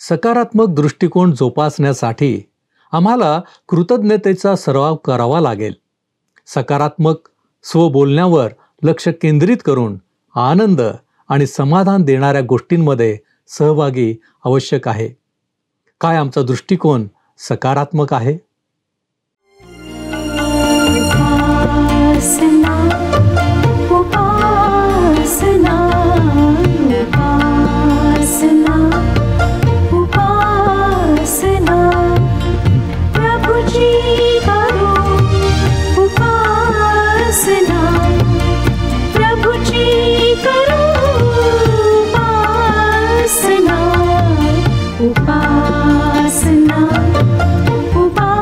सकारात्मक दृष्टिकोन जोपासण्यासाठी आम्हाला कृतज्ञतेचा सराव करावा लागेल. सकारात्मक स्वबोलण्यावर लक्ष केंद्रित करून आनंद आणि समाधान देणाऱ्या गोष्टींमध्ये सहभागी आवश्यक आहे. काय आमचा दृष्टिकोन सकारात्मक आहे? उपासना उपासना उपासना उपासना प्रभुजी करो उपासना प्रभुजी करो उपासना उपासना उपासना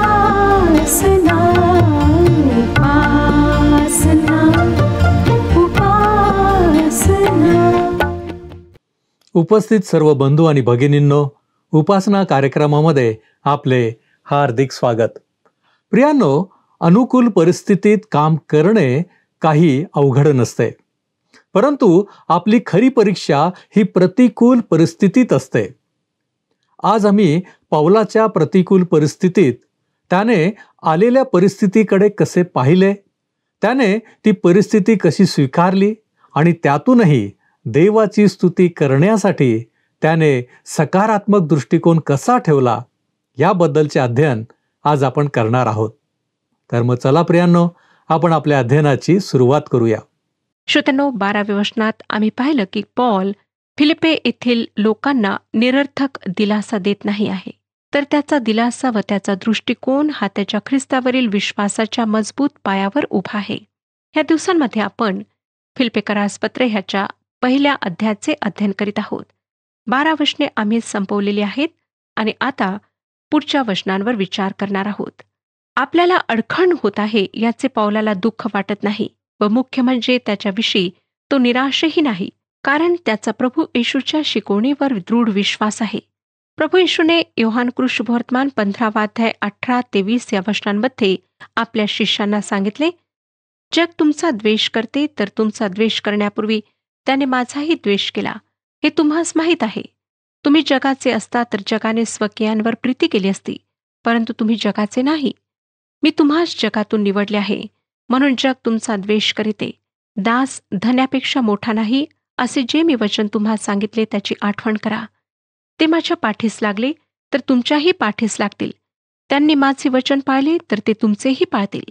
उपस्थित सर्व बंधू आणि भगिनींनो, उपासना कार्यक्रमामध्ये आपले हार्दिक स्वागत. प्रियांनो, अनुकूल परिस्थितीत काम करणे काही अवघड नसते, परंतु आपली खरी परीक्षा ही प्रतिकूल परिस्थितीत असते. आज आम्ही पौलाच्या प्रतिकूल परिस्थितीत त्याने आलेल्या परिस्थितीकडे कसे पाहिले, त्याने ती परिस्थिती कशी स्वीकारली आणि त्यातूनही देवाची स्तुती करण्यासाठी त्याने सकारात्मक दृष्टिकोन कसा ठेवला, याबद्दलचे अध्ययन आज आपण करणार आहोत. तर मग चला प्रियांनो, आपण आपल्या अध्ययनाची सुरुवात करूया. श्रोत्यांनो, 12व्या वचनात आम्ही पाहिलं की पॉल फिलिप्पे येथील लोकांना निरर्थक दिलासा देत नाही आहे, तर त्याचा दिलासा व त्याचा दृष्टिकोन हा त्याच्या ख्रिस्तावरील विश्वासाच्या मजबूत पायावर उभा आहे. या दिवसांमध्ये आपण फिलिप्पेकरास पत्र ह्याच्या पहिल्या अध्यायाचे अध्ययन करीत आहोत. 12 वचने आम्ही संपवलेली आहेत आणि आता पुढच्या वचनांवर विचार करणार आहोत. आपल्याला अडखण होत आहे याचे पौलाला दुःख वाटत नाही व मुख्य म्हणजे त्याच्याविषयी तो निराशही नाही, कारण त्याचा प्रभू येशूच्या शिकवणीवर दृढ विश्वास आहे. प्रभू येशूने योहान शुभवर्तमान 15 अध्याय 18-20 या वचनांमध्ये आपल्या शिष्यांना सांगितले, जग तुमचा द्वेष करते, तर तुमचा द्वेष करण्यापूर्वी त्याने माझाही द्वेष केला, हे तुम्हास माहीत आहे. तुम्ही जगाचे असता तर जगाने स्वकीयांवर प्रीती केली असती, परंतु तुम्ही जगाचे नाही. मी तुम्हास जगातून निवडले आहे, म्हणून जग तुमचा द्वेष करीते. दास धन्यापेक्षा मोठा नाही, असे जे मी वचन तुम्हाला सांगितले त्याची आठवण करा. ते माझ्या पाठीस लागले तर तुमच्याही पाठीस लागतील. त्यांनी माझे वचन पाळले तर ते तुमचेही पाळतील.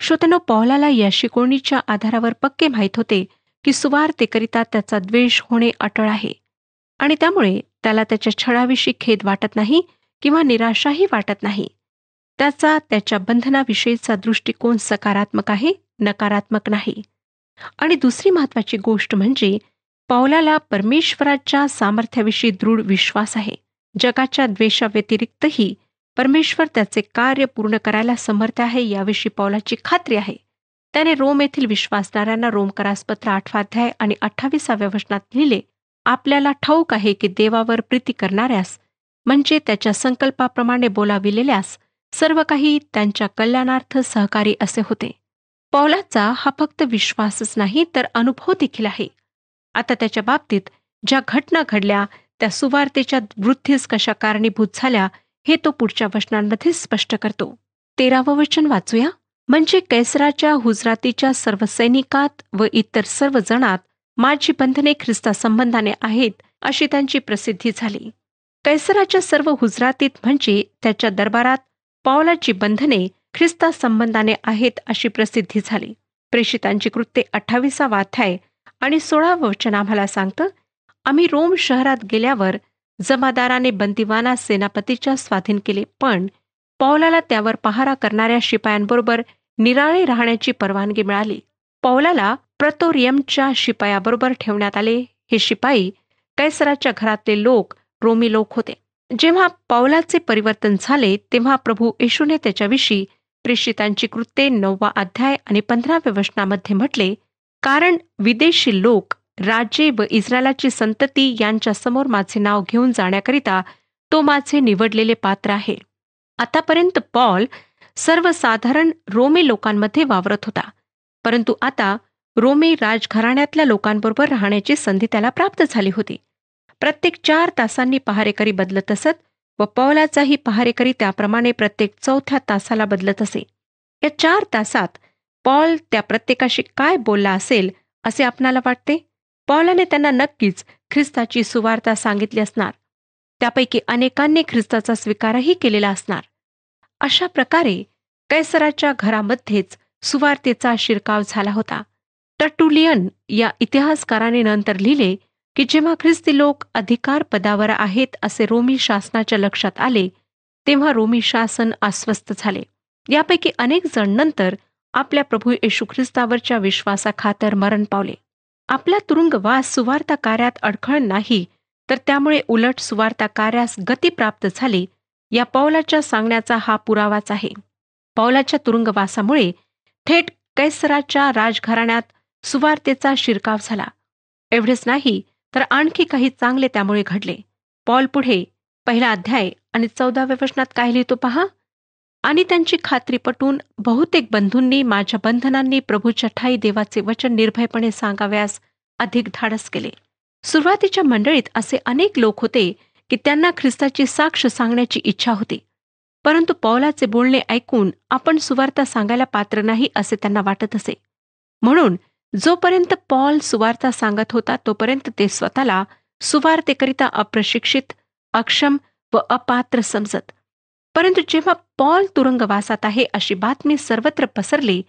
श्रोत्यांनो, पौलाला या शिकवणीच्या आधारावर पक्के माहीत होते की सुवार्तेकरिता त्याचा द्वेष होणे अटळ आहे आणि त्यामुळे त्याला त्याच्या छळाविषयी खेद वाटत नाही किंवा निराशाही वाटत नाही. त्याच्या बंधनाविषयीचा दृष्टिकोन सकारात्मक आहे, नकारात्मक नाही. आणि दुसरी महत्त्वाची गोष्ट म्हणजे पौलाला परमेश्वराच्या सामर्थ्याविषयी दृढ विश्वास आहे. जगाच्या द्वेषाव्यतिरिक्तही परमेश्वर त्याचे कार्य पूर्ण करायला समर्थ आहे याविषयी पौलाची खात्री आहे. त्याने रोम येथील विश्वासणाऱ्यांना रोमकरास पत्र 8 अध्याय आणि 28व्या वचनात लिहिले, आपल्याला ठाऊक आहे की देवावर प्रीती करणाऱ्यास म्हणजे त्याच्या संकल्पाप्रमाणे बोलाविलेल्यास सर्व काही त्यांच्या कल्याणार्थ सहकारी असे होते. पौलाचा हा फक्त विश्वासच नाही तर अनुभव देखील आहे. आता त्याच्या बाबतीत ज्या घटना घडल्या त्या सुवार्तेच्या वृद्धीस कशा कारणीभूत झाल्या हे तो पुढच्या वचनांमध्ये स्पष्ट करतो. 13वं वचन वाचूया. म्हणजे कैसराच्या हुजरातीच्या सर्व सैनिकात व इतर सर्व जणात माझी बंधने ख्रिस्ता संबंधाने आहेत अशी त्यांची प्रसिद्धी झाली. कैसराच्या सर्व हुजरातीत म्हणजे त्याच्या दरबारात पौलाची बंधने ख्रिस्ता संबंधाने आहेत अशी प्रसिद्धी झाली. प्रेषितांची कृत्ये 28 अध्याय आणि 16 वचन आम्हाला सांगतं, आम्ही रोम शहरात गेल्यावर जमादाराने बंदिवानास सेनापतीच्या स्वाधीन केले, पण पौलाला त्यावर पहारा करणाऱ्या शिपायांबरोबर निराळे राहण्याची परवानगी मिळाली. पौलाला प्रतोरियमच्या शिपायाबरोबर ठेवण्यात आले. हे शिपाई कैसराच्या घरातले लोक रोमी लोक होते. जेव्हा पौलाचे परिवर्तन झाले तेव्हा प्रभू येशूने त्याच्याविषयी प्रेषितांची कृत्ये 9 अध्याय आणि 15व्या वचनामध्ये म्हटले, कारण विदेशी लोक, राजे व इस्रायलाची संतती यांच्या समोर माझे नाव घेऊन जाण्याकरिता तो माझे निवडलेले पात्र आहे. आतापर्यंत पॉल सर्वसाधारण रोमी लोकांमध्ये वावरत होता, परंतु आता रोमी राजघराण्यातल्या लोकांबरोबर राहण्याची संधी त्याला प्राप्त झाली होती. प्रत्येक 4 तासांनी पहारेकरी बदलत असत व पौलाचाही पहारेकरी त्याप्रमाणे प्रत्येक 4थ्या तासाला बदलत असे. या 4 तासात पौल त्या प्रत्येकाशी काय बोलला असेल असे आपणाला वाटते? पौलाने त्यांना नक्कीच ख्रिस्ताची सुवार्ता सांगितली असणार. त्यापैकी अनेकांनी ख्रिस्ताचा स्वीकारही केलेला असणार. अशा प्रकारे कैसराच्या घरामध्येच सुवार्तेचा शिरकाव झाला होता. टर्टुलियन या इतिहासकाराने नंतर लिहिले की जेव्हा ख्रिस्ती लोक अधिकार पदावर आहेत असे रोमी शासनाच्या लक्षात आले, तेव्हा रोमी शासन अस्वस्थ झाले. यापैकी अनेक जण नंतर आपल्या प्रभू येशू ख्रिस्तावरच्या विश्वासाखातर मरण पावले. आपला तुरुंगवास सुवार्ता कार्यात अडखळ नाही, तर त्यामुळे उलट सुवार्ता कार्यास गती प्राप्त झाली, या पौलाच्या सांगण्याचा हा पुरावाच आहे. पौलाच्या तुरुंगवासामुळे थेट कैसराच्या राजघराण्यात सुवार्तेचा शिरकाव झाला. एवढेच नाही, तर आणखी काही चांगले त्यामुळे घडले. पौल पुढे 1 अध्याय आणि 14व्या वचनात काय लिहितो पहा. आणि त्यांची खात्री पटून बहुतेक बंधूंनी माझ्या बंधनांनी प्रभूच्या ठाई देवाचे वचन निर्भयपणे सांगाव्यास अधिक धाडस केले. सुरुवातीच्या मंडळीत असे अनेक लोक होते की त्यांना ख्रिस्ताची साक्ष सांगण्याची इच्छा होती, परंतु पौलाचे बोलणे ऐकून आपण सुवार्ता सांगायला पात्र नाही असे त्यांना वाटत असे. म्हणून जोपर्यंत पौल सुवार्ता सांगत होता तोपर्यंत ते स्वतःला सुवार्तेकरिता अप्रशिक्षित, अक्षम व अपात्र समजत. परंतु जेव्हा पौल तुरुंगवासात आहे अशी बातमी सर्वत्र पसरली,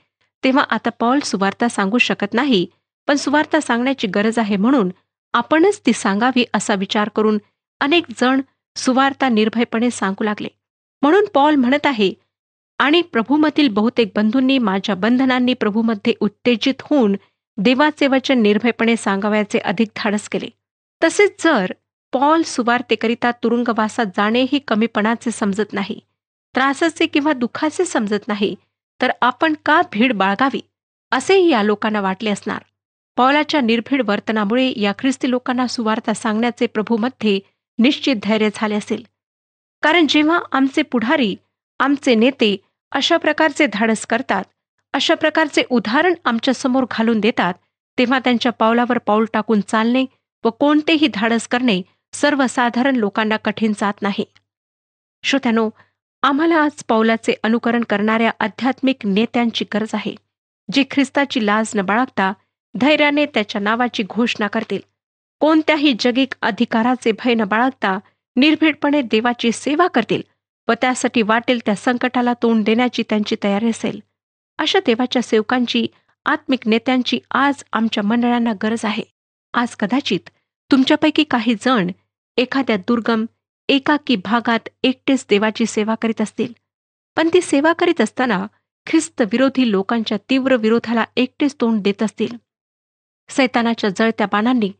तेव्हा आता पौल सुवार्ता सांगू शकत नाही, पण सुवार्ता सांगण्याची गरज आहे म्हणून आपणच ती सांगावी असा विचार करून अनेक जण सुवार्ता निर्भयपणे सांगू लागले. म्हणून पौल म्हणत आहे, आणि प्रभूमधील बहुतेक बंधूंनी माझ्या बंधनांनी प्रभूमध्ये उत्तेजित होऊन देवाचे वचन निर्भयपणे सांगावयाचे अधिक धाडस केले. तसेच जर पौल सुवार्तेकरिता तुरुंगवासात जाणेही कमीपणाचे समजत नाही, त्रासाचे किंवा दुःखाचे समजत नाही, तर आपण का भीड बाळगावी असेही या लोकांना वाटले असणार. पौलाच्या निर्भीड वर्तनामुळे या ख्रिस्ती लोकांना सुवार्ता सांगण्याचे प्रभूमध्ये निश्चित धैर्य झाले असेल. कारण जेव्हा आमचे पुढारी, आमचे नेते अशा प्रकारचे धाडस करतात, अशा प्रकारचे उदाहरण आमच्या समोर घालून देतात, तेव्हा त्यांच्या पावलावर पाऊल टाकून चालणे व कोणतेही धाडस करणे सर्वसाधारण लोकांना कठीण जात नाही. श्रोत्यानो, आम्हाला आज पौलाचे अनुकरण करणाऱ्या आध्यात्मिक नेत्यांची गरज आहे, जे ख्रिस्ताची लाज न बाळगता धैर्याने त्याच्या नावाची घोषणा करतील. कोणत्याही जगिक अधिकाराचे भय न बाळगता निर्भीडपणे देवाची सेवा करतील व त्यासाठी वाटेल त्या संकटाला तोंड देण्याची त्यांची तयारी असेल. अशा देवाच्या सेवकांची, आत्मिक नेत्यांची आज आमच्या मंडळांना गरज आहे. आज कदाचित तुमच्यापैकी काही जण एखाद्या दुर्गम, एकाकी भागात एकटेच देवाची सेवा करीत असतील, पण ती सेवा करीत असताना ख्रिस्त विरोधी लोकांच्या तीव्र विरोधाला एकटेच तोंड देत असतील. सैतानाच्या जळत्या बाणांनी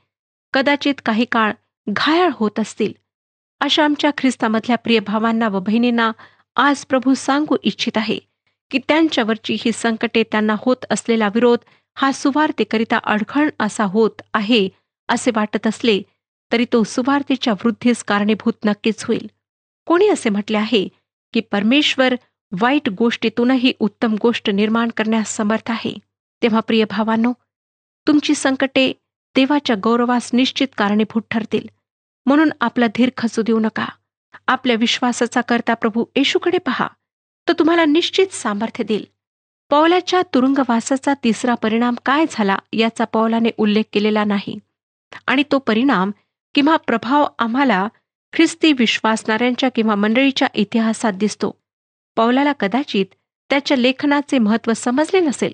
कदाचित काही काळ घायाळ होत असतील. अशा आमच्या ख्रिस्तामधल्या प्रिय भावांना व बहिणींना आज प्रभू सांगू इच्छित आहे की त्यांच्यावरची ही संकटे, त्यांना होत असलेला विरोध हा सुवार्तेकरिता अडखळ असा होत आहे असे वाटत असले तरी तो सुवार्तेच्या वृद्धीस कारणीभूत नक्कीच होईल. कोणी असे म्हटले आहे की परमेश्वर वाईट गोष्टीतूनही उत्तम गोष्ट निर्माण करण्यास समर्थ आहे. तेव्हा प्रिय भावांनो, तुमची संकटे देवाच्या गौरवास निश्चित कारणीभूत ठरतील. म्हणून आपला धीर खचू देऊ नका. आपल्या विश्वासाचा करता प्रभू येशूकडे पहा, तो तुम्हाला निश्चित सामर्थ्य देईल. पौलाच्या तुरुंगवासाचा तिसरा परिणाम काय झाला याचा पौलाने उल्लेख केलेला नाही, आणि तो परिणाम किंवा प्रभाव आम्हाला ख्रिस्ती विश्वासणाऱ्यांच्या किंवा मंडळीच्या इतिहासात दिसतो. पौलाला कदाचित त्याच्या लेखनाचे महत्त्व समजले नसेल,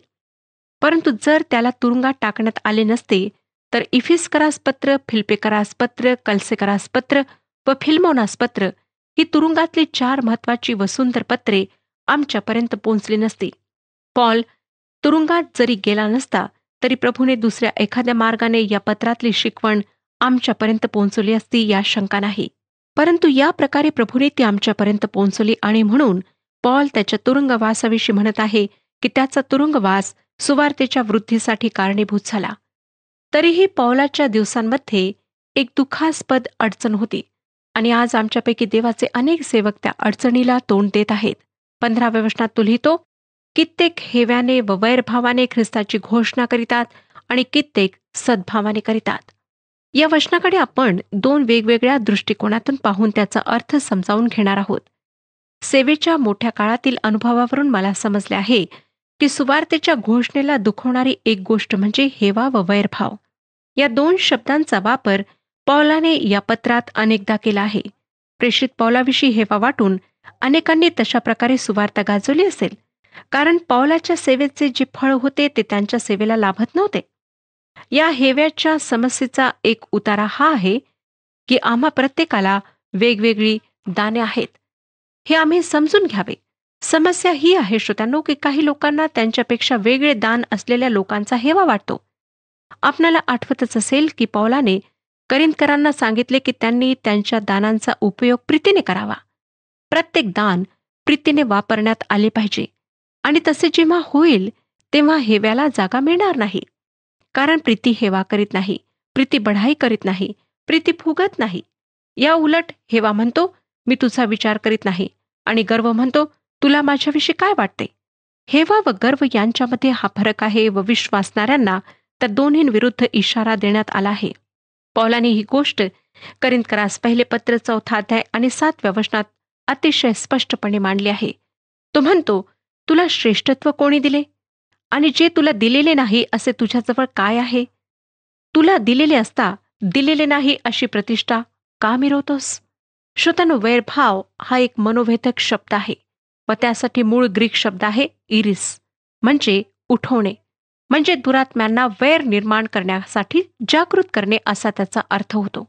परंतु जर त्याला तुरुंगात टाकण्यात आले नसते तर इफिस्करास पत्र, फिल्पेकरास पत्र, कलसेकरास पत्र व फिल्मोनास पत्र ही तुरुंगातली 4 महत्त्वाची व सुंदर पत्रे आमच्यापर्यंत पोहोचली नसती. पौल तुरुंगात जरी गेला नसता तरी प्रभूने दुसऱ्या एखाद्या मार्गाने या पत्रातली शिकवण आमच्यापर्यंत पोहोचवली असती, या शंका नाही. परंतु या प्रकारे प्रभूने ती आमच्यापर्यंत पोहोचवली, आणि म्हणून पौल त्याच्या तुरुंगवासाविषयी म्हणत आहे की त्याचा तुरुंगवास सुवार्तेच्या वृद्धीसाठी कारणीभूत झाला. तरीही पौलाच्या दिवसांमध्ये एक दुःखास्पद अडचण होती, आणि आज आमच्यापैकी देवाचे अनेक सेवक त्या अडचणीला तोंड देत आहेत. 15व्या वचनात तो लिहितो, कित्येक हेव्याने व वैरभावाने ख्रिस्ताची घोषणा करीतात आणि कित्येक सद्भावाने करीतात. या वचनाकडे आपण 2 वेगवेगळ्या दृष्टिकोनातून पाहून त्याचा अर्थ समजावून घेणार आहोत. सेवेच्या मोठ्या काळातील अनुभवावरून मला समजले आहे की सुवार्तेच्या घोषणेला दुखवणारी एक गोष्ट म्हणजे हेवा व वैरभाव. या 2 शब्दांचा वापर पौलाने या पत्रात अनेकदा केला आहे. प्रेषित पौलाविषयी हेवा वाटून अनेकांनी तशा प्रकारे सुवार्ता गाजवली असेल, कारण पौलाच्या सेवेचे जे फळ होते ते त्यांच्या सेवेला लाभत नव्हते. या हेव्याच्या समस्येचा एक उतारा हा आहे की आम्हा प्रत्येकाला वेगवेगळी दाने आहेत. हे आम्ही समजून घ्यावे. समस्या ही आहे श्रोत्यांनो की काही लोकांना त्यांच्यापेक्षा वेगळे दान असलेल्या लोकांचा हेवा वाटतो. आपणाला आठवतच असेल की पौलाने करिंथकरांना सांगितले की त्यांनी त्यांच्या दानांचा उपयोग प्रीतीने करावा. प्रत्येक दान प्रीतीने वापरण्यात आले पाहिजे आणि तसे जेव्हा होईल तेव्हा हेव्याला जागा मिळणार नाही. कारण प्रीती हेवा करीत नाही, प्रीती बढाई करीत नाही, प्रीती फुगत नाही. या उलट हेवा म्हणतो मी तुझा विचार करीत नाही आणि गर्व म्हणतो तुला माझ्याविषयी काय वाटते. हेवा व गर्व यांच्यामध्ये हा फरक आहे व विश्वासणाऱ्यांना तर दोन्हींविरुद्ध इशारा देण्यात आला आहे. पौलाने ही गोष्ट करिंथकरास पहिले पत्र 4 अध्याय आणि 7 वचनात अतिशय स्पष्टपणे मांडली आहे. तो म्हणतो तुला श्रेष्ठत्व कोणी दिले आणि जे तुला दिलेले नाही असे तुझ्याजवळ काय आहे. तुला दिलेले असता दिलेले नाही अशी प्रतिष्ठा का मिरवतोस. श्रोत्यांनो, वैरभाव हा एक मनोवेधक शब्द आहे व त्यासाठी मूळ ग्रीक शब्द आहे इरिस, म्हणजे उठवणे, म्हणजे दुरात्म्यांना वैर निर्माण करण्यासाठी जागृत करणे असा त्याचा अर्थ होतो.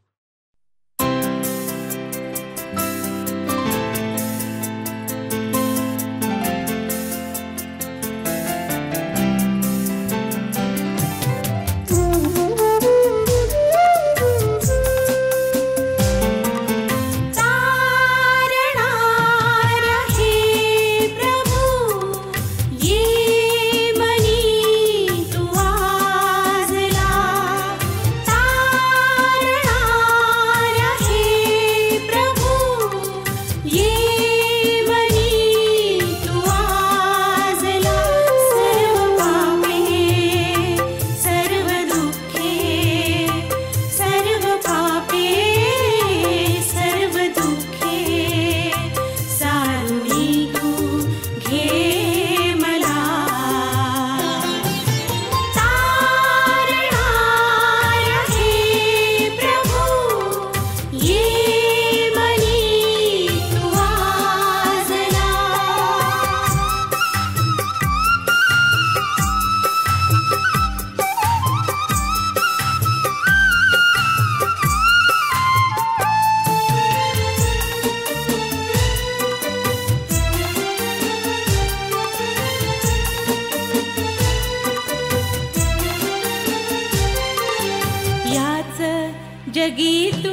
जगी तू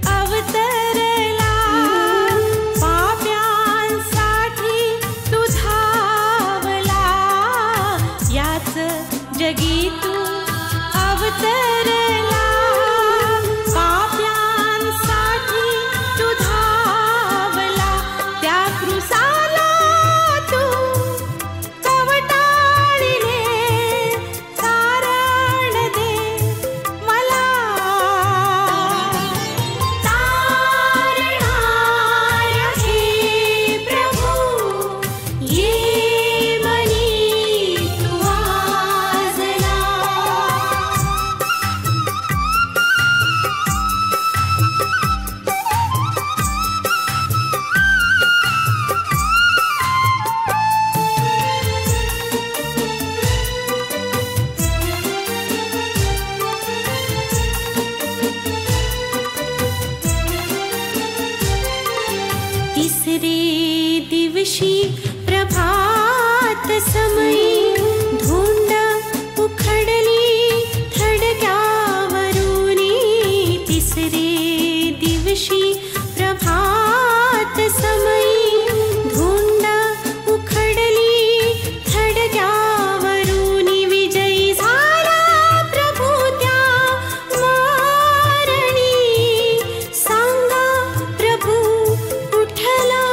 अवतरला, पाप्यांसाठी तू धावला. याच जगी तू अवतरला, पाप्यांसाठी तू धावला. त्या क्रूसाला तू कवटाळीने तारण दे मला. तिसरे दिवशी प्रभात समयी धुंड उखडली थडग्यावरुनी. तिसरे दिवशी प्रभात समयी धुंड उखडली थडग्यावरुनी. विजयी झाला प्रभू त्या मारणी. सांगा प्रभू उठला.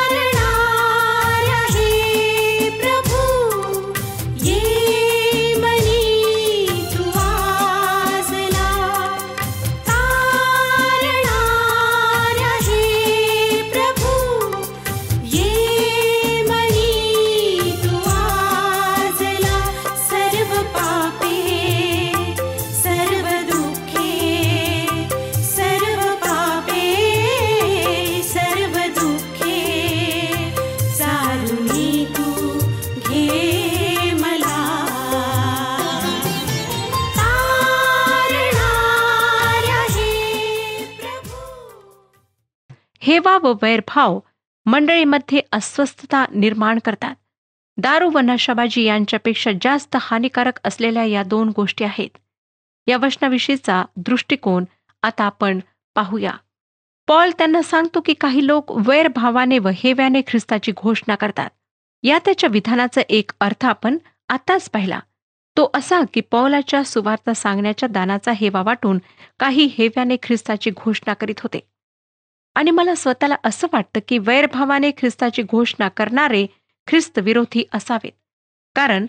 तारणाऱ्या हे प्रभू ये मनी हेवा व वैरभाव मंडळीमध्ये अस्वस्थता निर्माण करतात. दारू व नशाबाजी यांच्यापेक्षा जास्त हानिकारक असलेल्या या दोन गोष्टी आहेत. या वचनाविषयीचा दृष्टिकोन आता आपण पाहूया. पॉल त्यांना सांगतो की काही लोक वैरभावाने व हेव्याने ख्रिस्ताची घोषणा करतात. या त्याच्या विधानाचा एक अर्थ आपण आताच पाहिला. तो असा की पौलाच्या सुवार्ता सांगण्याच्या दानाचा हेवा वाटून काही हेव्याने ख्रिस्ताची घोषणा करीत होते. आणि मला स्वतःला असं वाटतं की वैरभावाने ख्रिस्ताची घोषणा करणारे ख्रिस्त विरोधी असावेत. कारण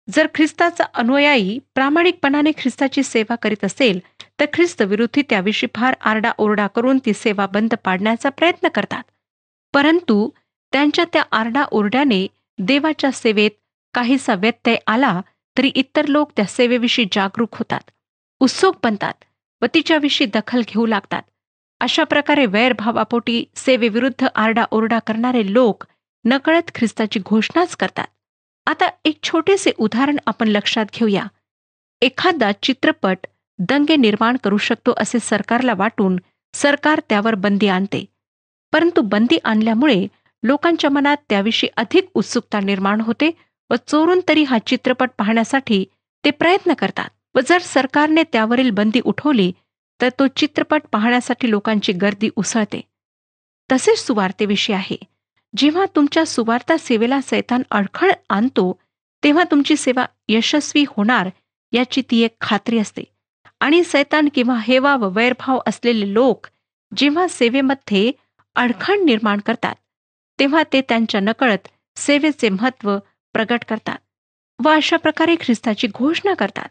जर ख्रिस्ताचा अनुयायी प्रामाणिकपणाने ख्रिस्ताची सेवा करीत असेल तर ख्रिस्त विरोधी त्याविषयी फार आरडाओरडा करून ती सेवा बंद पाडण्याचा प्रयत्न करतात. परंतु त्यांच्या त्या आरडाओरड्याने देवाच्या सेवेत काहीसा व्यत्यय आला तरी इतर लोक त्या सेवेविषयी जागरूक होतात, उत्सुक बनतात व तिच्याविषयी दखल घेऊ लागतात. अशा प्रकारे वैरभावापोटी सेवेविरुद्ध आरडाओरडा करणारे लोक नकळत ख्रिस्ताची घोषणाच करतात. आता एक छोटेसे उदाहरण आपण लक्षात घेऊया. एखादा चित्रपट दंगे निर्माण करू शकतो असे सरकारला वाटून सरकार त्यावर बंदी आणते. परंतु बंदी आणल्यामुळे लोकांच्या मनात त्याविषयी अधिक उत्सुकता निर्माण होते व चोरून तरी हा चित्रपट पाहण्यासाठी ते प्रयत्न करतात. व जर सरकारने त्यावरील बंदी उठवली तर तो चित्रपट पाहण्यासाठी लोकांची गर्दी उसळते. तसेच सुवार्तेविषयी आहे. जेव्हा तुमच्या सुवार्ता सेवेला सैतान अडखळ आणतो तेव्हा तुमची सेवा यशस्वी होणार याची ती एक खात्री असते. आणि सैतान किंवा हेवा व वैरभाव असलेले लोक जेव्हा सेवेमध्ये अडखळ निर्माण करतात तेव्हा ते त्यांच्या नकळत सेवेचे महत्त्व प्रगट करतात व अशा प्रकारे ख्रिस्ताची घोषणा करतात.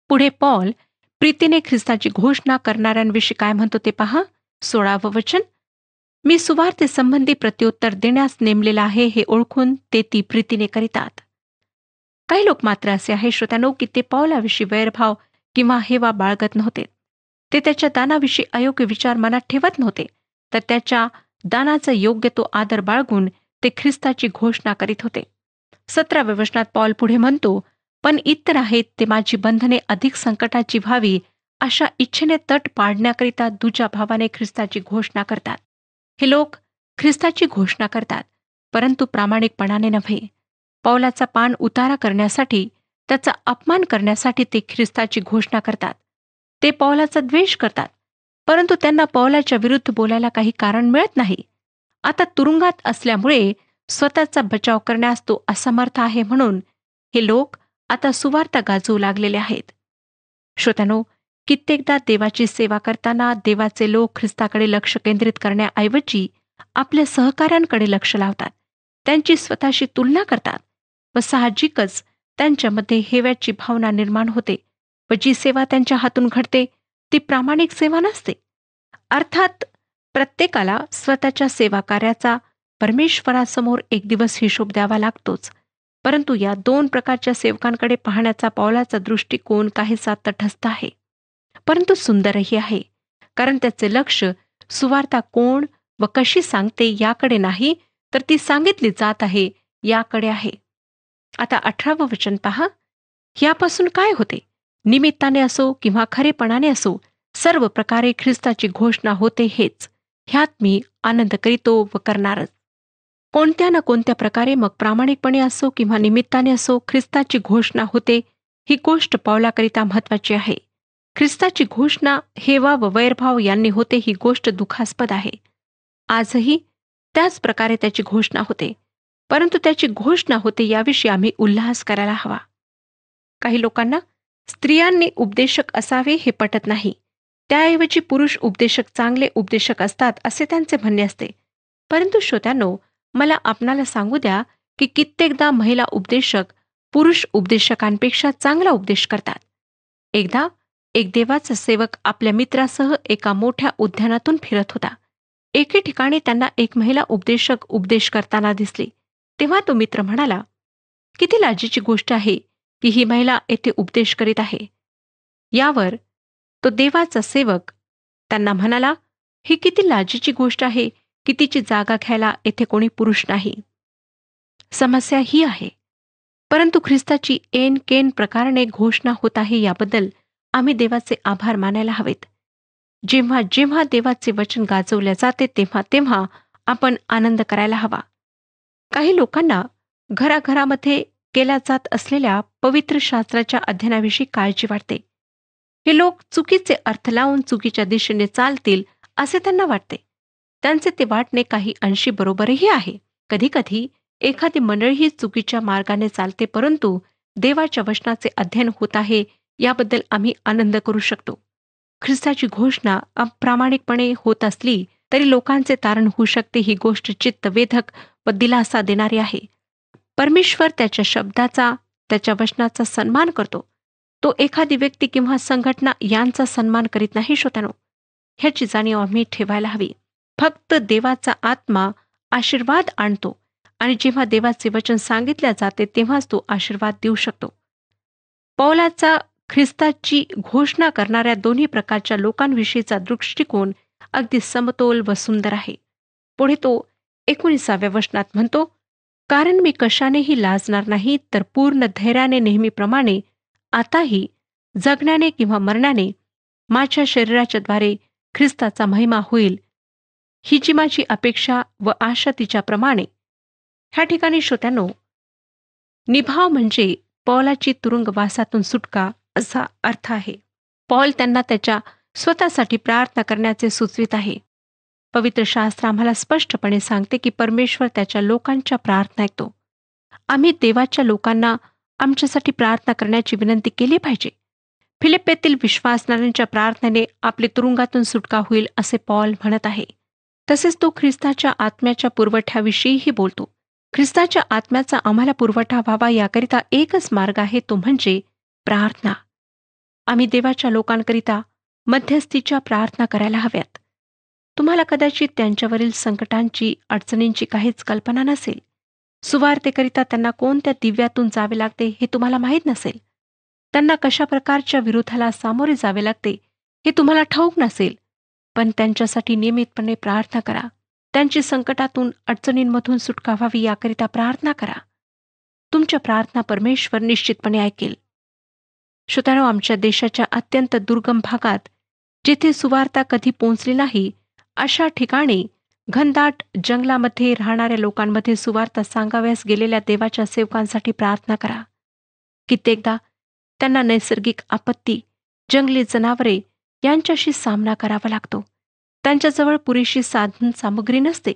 पुढे पॉल प्रीतीने ख्रिस्ताची घोषणा करणाऱ्यांविषयी काय म्हणतो ते पहा. 16वे वचन, मी सुवार्ते संबंधी प्रत्युत्तर देण्यास नेमलेला आहे हे ओळखून ते ती प्रीतीने करीतात. काही लोक मात्र असे आहे श्रोत्यानो की ते पौलाविषयी वैरभाव किंवा हेवा बाळगत नव्हते. ते त्याच्या दानाविषयी अयोग्य विचार मनात ठेवत नव्हते, तर त्याच्या दानाचा योग्य तो आदर बाळगून ते ख्रिस्ताची घोषणा करीत होते. 17व्या वचनात पॉल पुढे म्हणतो, पण इतर आहेत ते माझी बंधने अधिक संकटाची व्हावी अशा इच्छेने तट पाडण्याकरिता दुजा भावाने ख्रिस्ताची घोषणा करतात. हे लोक ख्रिस्ताची घोषणा करतात परंतु प्रामाणिकपणाने नव्हे. पौलाचा पान उतारा करण्यासाठी, त्याचा अपमान करण्यासाठी ते ख्रिस्ताची घोषणा करतात. ते पौलाचा द्वेष करतात परंतु त्यांना पौलाच्या विरुद्ध बोलायला काही कारण मिळत नाही. आता तुरुंगात असल्यामुळे स्वतःचा बचाव करण्यास तो असमर्थ आहे म्हणून हे लोक आता सुवार्ता गाजवू लागलेले आहेत. श्रोत्यानो, कित्येकदा देवाची सेवा करताना देवाचे लोक ख्रिस्ताकडे लक्ष केंद्रित करण्याऐवजी आपल्या सहकाऱ्यांकडे लक्ष लावतात, त्यांची स्वतःशी तुलना करतात व साहजिकच त्यांच्यामध्ये हेव्याची भावना निर्माण होते व जी सेवा त्यांच्या हातून घडते ती प्रामाणिक सेवा नसते. अर्थात प्रत्येकाला स्वतःच्या सेवा कार्याचा परमेश्वरासमोर एक दिवस हिशोब द्यावा लागतोच. परंतु या दोन प्रकारच्या सेवकांकडे पाहण्याचा पौलाचा दृष्टिकोन काहीसा तटस्थ आहे परंतु सुंदरही आहे. कारण त्याचे लक्ष सुवार्ता कोण व कशी सांगते याकडे नाही तर ती सांगितली जात आहे याकडे आहे. आता 18वं वचन पहा. यापासून काय होते? निमित्ताने असो किंवा खरेपणाने असो सर्व प्रकारे ख्रिस्ताची घोषणा होते हेच. ह्यात मी आनंद करीतो व करणारच. कोणत्या ना कोणत्या प्रकारे मग प्रामाणिकपणे असो किंवा निमित्ताने असो ख्रिस्ताची घोषणा होते ही गोष्ट पौलाकरिता महत्वाची आहे. ख्रिस्ताची घोषणा हेवा व वैरभाव यांनी होते ही गोष्ट दुःखास्पद आहे. आजही त्याच प्रकारे त्याची घोषणा होते परंतु त्याची घोषणा होते याविषयी आम्ही उल्हास करायला हवा. काही लोकांना स्त्रियांनी उपदेशक असावे हे पटत नाही. त्याऐवजी पुरुष उपदेशक चांगले उपदेशक असतात असे त्यांचे म्हणणे असते. परंतु श्रोत्यांनो, मला आपणाला सांगू द्या की कित्येकदा महिला उपदेशक पुरुष उपदेशकांपेक्षा चांगला उपदेश करतात. एकदा एक देवाचा सेवक आपल्या मित्रासह एका मोठ्या उद्यानातून फिरत होता. एके ठिकाणी त्यांना एक महिला उपदेशक उपदेश करताना दिसली. तेव्हा तो मित्र म्हणाला, किती लाजेची गोष्ट आहे की ही महिला येथे उपदेश करीत आहे. यावर तो देवाचा सेवक त्यांना म्हणाला, ही किती लाजेची गोष्ट आहे की तिची जागा घ्यायला येथे कोणी पुरुष नाही. समस्या ही आहे. परंतु ख्रिस्ताची ऐन केन प्रकाराने घोषणा होत आहे याबद्दल आम्ही देवाचे आभार मानायला हवेत. जेव्हा जेव्हा देवाचे वचन गाजवले जाते तेव्हा तेव्हा आपण आनंद करायला हवा. काही लोकांना घराघरामध्ये केल्या जात असलेल्या पवित्र शास्त्राच्या अध्ययनाविषयी काळजी वाटते. हे लोक चुकीचे अर्थ लावून चुकीच्या दिशेने चालतील असे त्यांना वाटते. त्यांचे ते वाटणे काही अंशी बरोबरही आहे. कधीकधी एखादी मंडळी चुकीच्या मार्गाने चालते, परंतु देवाच्या वचनाचे अध्ययन होत आहे याबद्दल आम्ही आनंद करू शकतो. ख्रिस्ताची घोषणा अप्रामाणिकपणे होत असली तरी लोकांचे तारण होऊ शकते. ही गोष्ट चित्तवेधक व दिलासा देणारी आहे. परमेश्वर त्याच्या शब्दाचा, त्याच्या वचनाचा सन्मान करतो. तो एखादी व्यक्ती किंवा संघटना यांचा सन्मान करीत नाही. श्रोत्यानो, ह्याची जाणीव आम्ही ठेवायला हवी. फक्त देवाचा आत्मा आशीर्वाद आणतो आणि जेव्हा देवाचे वचन सांगितले जाते तेव्हाच तो आशीर्वाद देऊ शकतो. पौलाचा ख्रिस्ताची घोषणा करणाऱ्या दोन्ही प्रकारच्या लोकांविषयीचा दृष्टिकोन अगदी समतोल व सुंदर आहे. पुढे तो 19व्या वचनात म्हणतो, कारण मी कशानेही लाजणार नाही, तर पूर्ण धैर्याने नेहमीप्रमाणे आताही जगण्याने किंवा मरण्याने माझ्या शरीराच्या द्वारे ख्रिस्ताचा महिमा होईल, ही जी माझी अपेक्षा व आशा तिच्याप्रमाणे. ह्या ठिकाणी श्रोत्यानो, निभाव म्हणजे पौलाची तुरुंगवासातून सुटका असा अर्थ आहे. पौल त्यांना त्याच्या स्वतःसाठी प्रार्थना करण्याचे सुचवित आहे. पवित्र शास्त्र आम्हाला स्पष्टपणे सांगते की परमेश्वर त्याच्या लोकांच्या प्रार्थना ऐकतो. आम्ही देवाच्या लोकांना आमच्यासाठी प्रार्थना करण्याची विनंती केली पाहिजे. फिलिप्पीतील विश्वासणाऱ्यांच्या प्रार्थनेने आपली तुरुंगातून सुटका होईल असे पौल म्हणत आहे. तसेच तो ख्रिस्ताच्या आत्म्याच्या पुरवठ्याविषयीही बोलतो. ख्रिस्ताच्या आत्म्याचा आम्हाला पुरवठा व्हावा याकरिता एकच मार्ग आहे, तो म्हणजे प्रार्थना. आम्ही देवाच्या लोकांकरिता मध्यस्थीच्या प्रार्थना करायला हव्यात. तुम्हाला कदाचित त्यांच्यावरील संकटांची, अडचणींची काहीच कल्पना नसेल. सुवार्तेकरिता त्यांना कोणत्या दिव्यातून जावे लागते हे तुम्हाला माहीत नसेल. त्यांना कशा प्रकारच्या विरोधाला सामोरे जावे लागते हे तुम्हाला ठाऊक नसेल. पण त्यांच्यासाठी नियमितपणे प्रार्थना करा. त्यांची संकटातून, अडचणींमधून सुटका व्हावी याकरिता प्रार्थना करा. तुमच्या प्रार्थना परमेश्वर निश्चितपणे ऐकेल. श्रोत्यानो, आमच्या देशाच्या अत्यंत दुर्गम भागात, जिथे सुवार्ता कधी पोहोचली नाही, अशा ठिकाणी घनदाट जंगलामध्ये राहणाऱ्या लोकांमध्ये सुवार्ता सांगाव्यास गेलेल्या देवाच्या सेवकांसाठी प्रार्थना करा. कित्येकदा त्यांना नैसर्गिक आपत्ती, जंगली जनावरे यांच्याशी सामना करावा लागतो. त्यांच्याजवळ पुरेशी साधन सामग्री नसते.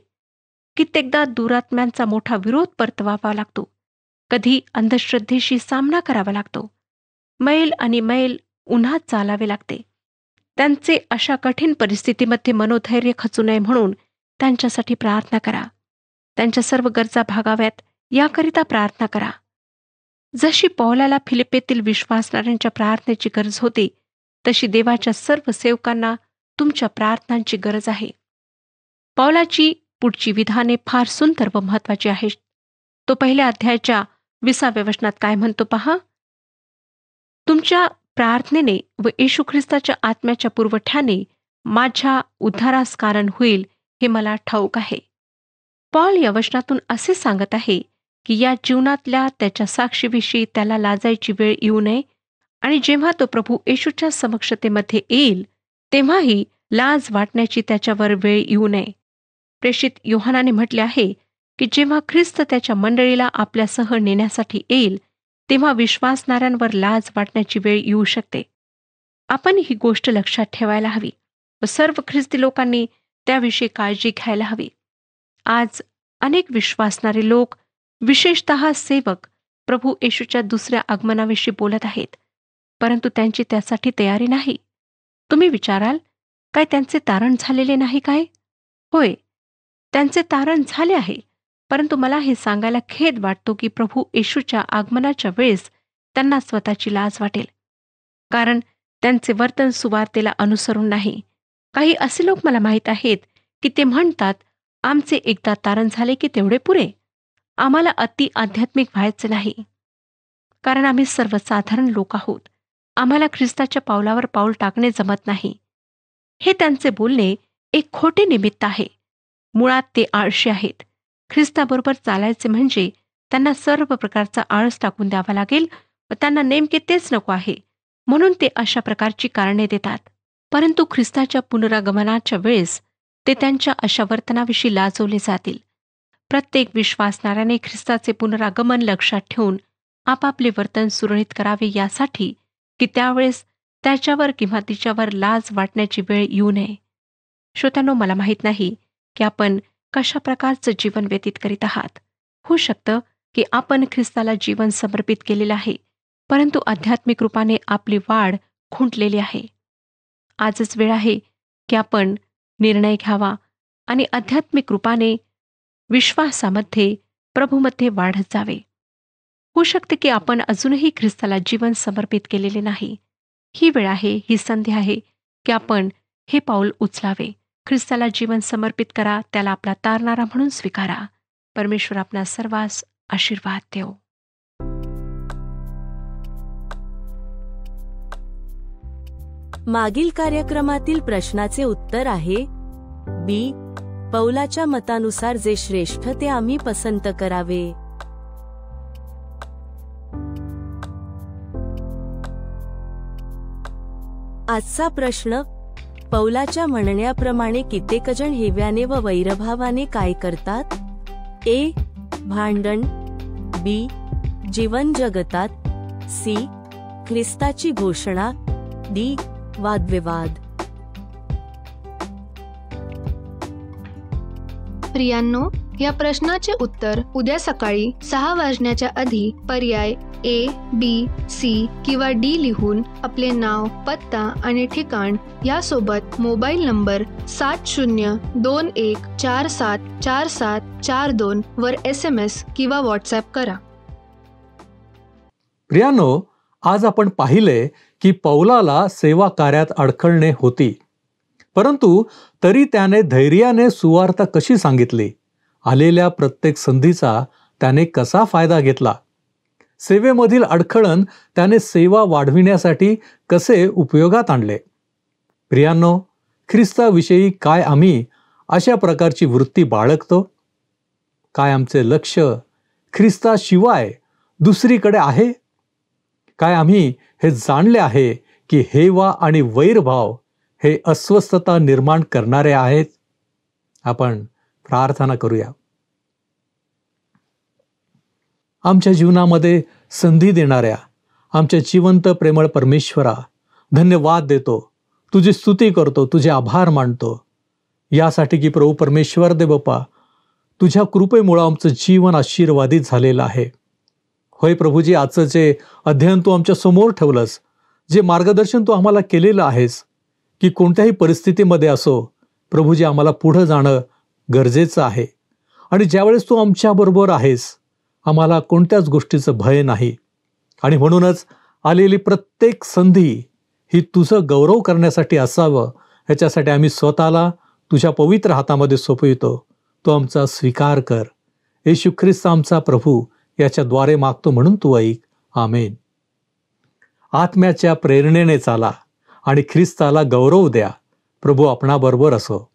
कित्येकदा दुरात्म्यांचा मोठा विरोध परतवावा लागतो. कधी अंधश्रद्धेशी सामना करावा लागतो. मैल आणि मैल उन्हात चालावे लागते. त्यांचे अशा कठीण परिस्थितीमध्ये मनोधैर्य खचू नये म्हणून त्यांच्यासाठी प्रार्थना करा. त्यांच्या सर्व गरजा भागाव्यात याकरिता प्रार्थना करा. जशी पौलाला फिलिप्पीतील विश्वासणाऱ्यांच्या प्रार्थनेची गरज होती, तशी देवाच्या सर्व सेवकांना तुमच्या प्रार्थनांची गरज आहे. पौलाची पुढची विधाने फार सुंदर व महत्वाची आहेत. तो पहिल्या अध्यायाच्या 20व्या वचनात काय म्हणतो पहा. तुमच्या प्रार्थनेने व येशू ख्रिस्ताच्या आत्म्याच्या पुरवठ्याने माझ्या उद्धारास कारण होईल हे मला ठाऊक आहे. पौल या वचनातून असे सांगत आहे की या जीवनातल्या त्याच्या साक्षीविषयी त्याला लाजायची वेळ येऊ नये आणि जेव्हा तो प्रभू येशूच्या समक्षतेमध्ये येईल तेव्हाही लाज वाटण्याची त्याच्यावर वेळ येऊ नये. प्रेषित योहानाने म्हटले आहे की जेव्हा ख्रिस्त त्याच्या मंडळीला आपल्यासह नेण्यासाठी येईल तेव्हा विश्वासणाऱ्यांवर लाज वाटण्याची वेळ येऊ शकते. आपण ही गोष्ट लक्षात ठेवायला हवी व सर्व ख्रिस्ती लोकांनी त्याविषयी काळजी घ्यायला हवी. आज अनेक विश्वासणारे लोक, विशेषतः सेवक, प्रभू येशूच्या दुसऱ्या आगमनाविषयी बोलत आहेत, परंतु त्यांची त्यासाठी तयारी नाही. तुम्ही विचाराल, काय त्यांचे तारण झालेले नाही काय? होय, त्यांचे तारण झाले आहे, परंतु मला हे सांगायला खेद वाटतो की प्रभू येशूच्या आगमनाच्या वेळेस त्यांना स्वतःची लाज वाटेल, कारण त्यांचे वर्तन सुवार्तेला अनुसरून नाही. काही असे लोक मला माहीत आहेत की ते म्हणतात, आमचे एकदा तारण झाले की तेवढे पुरे, आम्हाला अति आध्यात्मिक व्हायचे नाही, कारण आम्ही सर्वसाधारण लोक आहोत, आम्हाला ख्रिस्ताच्या पावलावर पाऊल टाकणे जमत नाही. हे त्यांचे बोलणे एक खोटे निमित्त आहे. मुळात ते आळशी आहेत. ख्रिस्ताबरोबर चालायचे म्हणजे त्यांना सर्व प्रकारचा आळस टाकून द्यावा लागेल व त्यांना नेमके तेच नको आहे, म्हणून ते अशा प्रकारची कारणे देतात. परंतु ख्रिस्ताच्या पुनरागमनाच्या वेळेस ते त्यांच्या अशा वर्तनाविषयी लाजवले जातील. प्रत्येक विश्वासणाऱ्याने ख्रिस्ताचे पुनरागमन लक्षात ठेवून आपापले वर्तन सुरळीत करावे, यासाठी की त्यावेळेस त्याच्यावर किंवा तिच्यावर लाज वाटण्याची वेळ येऊ नये. श्रोत्यांनो, मला माहीत नाही की आपण कशा प्रकारचं जीवन व्यतीत करीत आहात. होऊ शकतं की आपण ख्रिस्ताला जीवन समर्पित केलेलं आहे, परंतु आध्यात्मिक रूपाने आपली वाढ खुंटलेली आहे. आजच वेळ आहे की आपण निर्णय घ्यावा आणि आध्यात्मिक रूपाने विश्वासामध्ये प्रभूमध्ये वाढत जावे. होऊ शकते की आपण अजूनही ख्रिस्ताला जीवन समर्पित केलेले नाही. ही वेळ आहे, ही संधी आहे की आपण हे पाऊल उचलावे. ख्रिस्ताला जीवन समर्पित करा, त्याला आपला तारणारा म्हणून स्वीकारा. परमेश्वर आपणा सर्वांस आशीर्वाद देव. मागील कार्यक्रमातील प्रश्नाचे उत्तर आहे बी. पौलाच्या मतानुसार जे श्रेष्ठ ते आम्ही पसंत करावे. आजचा प्रश्न: पौलाच्या म्हणण्याप्रमाणे कित्येक जण हेव्याने व वैरभावाने काय करतात? ए. भांडण, बी. जीवन जगतात, सी. ख्रिस्ताची घोषणा, डी. वादविवाद. प्रियांनो, या प्रश्नाचे उत्तर उद्या सकाळी 6 वाजण्याच्या आधी पर्याय ए, बी, सी किंवा डी लिहून आपले नाव, पत्ता आणि ठिकाण यासोबत मोबाईल नंबर 7021474742 वर SMS किंवा व्हॉट्सॲप करा. प्रियांनो, आज आपण पाहिले की पौलाला सेवा कार्यात अडखळणे होती, परंतु तरी त्याने धैर्याने सुवार्ता कशी सांगितली, आलेल्या प्रत्येक संधीचा त्याने कसा फायदा घेतला, सेवेमधील अडखळण त्याने सेवा वाढविण्यासाठी कसे उपयोगात आणले. प्रियांनो, ख्रिस्ताविषयी काय आम्ही अशा प्रकारची वृत्ती बाळगतो? काय आमचे लक्ष ख्रिस्ताशिवाय दुसरीकडे आहे? काय आम्ही हे जाणले आहे की हेवा आणि वैरभाव हे अस्वस्थता निर्माण करणारे आहेत? आपण प्रार्थना करूया. आमच्या जीवनामध्ये संधी देणाऱ्या आमच्या जिवंत प्रेमळ परमेश्वरा, धन्यवाद देतो, तुझी स्तुती करतो, तुझे आभार मानतो यासाठी की प्रभू परमेश्वर दे बाप्पा, तुझ्या कृपेमुळं आमचं जीवन आशीर्वादित झालेलं आहे. होय प्रभूजी, आजचं जे अध्ययन तू आमच्या समोर ठेवलंस, जे मार्गदर्शन तू आम्हाला केलेलं आहेस की कोणत्याही परिस्थितीमध्ये असो प्रभूजी, आम्हाला पुढं जाणं गरजेचं आहे. आणि ज्यावेळेस तू आमच्याबरोबर आहेस, आम्हाला कोणत्याच गोष्टीचं भय नाही. आणि म्हणूनच आलेली प्रत्येक संधी ही तुझं गौरव करण्यासाठी असावं, ह्याच्यासाठी आम्ही स्वतःला तुझ्या पवित्र हातामध्ये सोपवितो. तो आमचा स्वीकार कर. येशू ख्रिस्त आमचा प्रभू याच्याद्वारे मागतो म्हणून तू ऐक. आमेन. आत्म्याच्या प्रेरणेने चाला आणि ख्रिस्ताला गौरव द्या. प्रभू आपणाबरोबर असो.